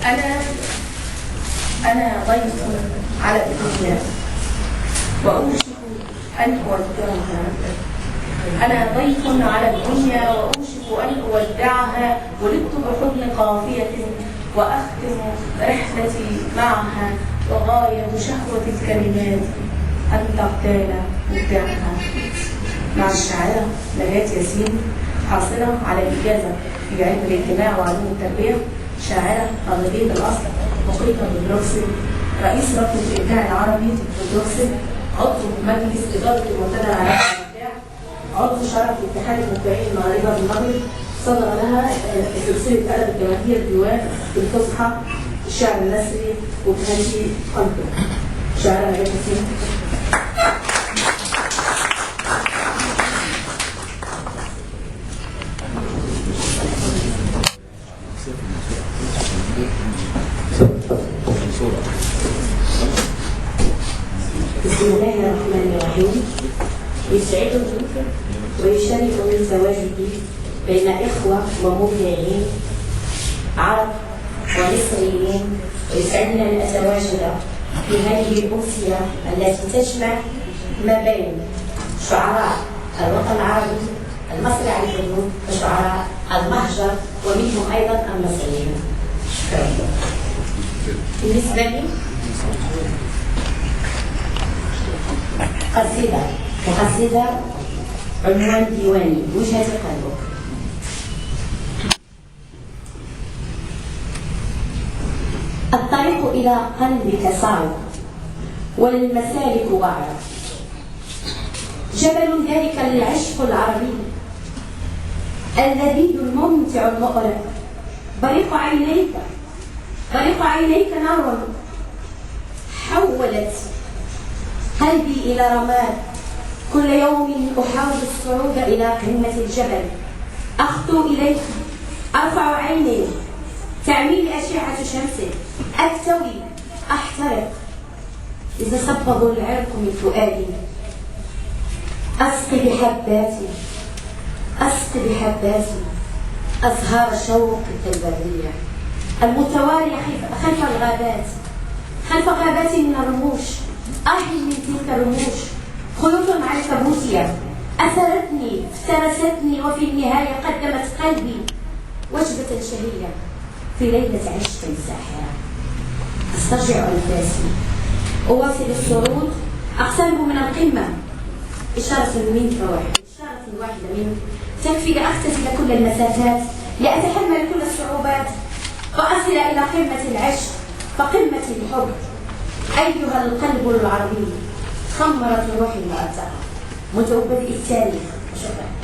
أنا ضيف على الدنيا وأوشك أن أودعها. أنا ضيف على الدنيا وأوشك أن أودعها. ولدت بحضن قافية وأختم رحلتي معها، وغاية شهوة الكلمات أن تغتال مبدعها. مع الشاعرة نجاة ياسين، حاصلة على الإجازة في علم الاجتماع وعلوم التربية، شاعرة مغربية الأصل، مقيمة ببروكسل، رئيس رابطة الإبداع العربي ببروكسل، عضو مجلس إدارة المنتدى العالمي للإبداع، عضو شرف اتحاد المبدعين المغاربة بالمغرب. صدر لها سلسلة أدب الجماهير ديوان بالفصحى، الشعر النثري وبهدي قلبه. شاعرة نجاة ياسين. بسم الله الرحمن الرحيم. يسعدني ويشرفني تواجدي بين إخوة ومبدعين عرب ومصريين، ويسعدنا أن أتواجد في هذه الأمسية التي تجمع ما بين شعراء الوطن العربي المصري على الحدود وشعراء المهجر ومنهم أيضا المصريين. بالنسبة لي قصيدة عنوان ديواني وجهة قلبك. الطريق إلى قلبك صعب والمسالك وعرة، جبل ذلك العشق العربي اللذيذ الممتع المؤرق. بريق عينيك نار حولت قلبي إلى رماد. كل يوم أحاول الصعود إلى قمة الجبل، أخطو إليك، أرفع عيني، تعميني أشعة شمس، أكتوي، أحترق إذا صبغ العرق من فؤادي. أسقي بحباتي أزهار شوق البرية المتوالية خلف غابات من الرموش. أحي من تلك الرموش خيوط عنكبوتية أثرتني افترستني، وفي النهاية قدمت قلبي وجبة شهية في ليلة عشق ساحرة. أسترجع أنفاسي، أواصل الصعود، أقترب من القمة. إشارة واحدة منك تكفي لأختزل كل المسافات، لأتحمل كل الصعوبات، وأصل إلى قمة العشق فقمة الحب. أيها القلب العربي، خمرت روحي وأتاها منذ بدء التاريخ. شكرا.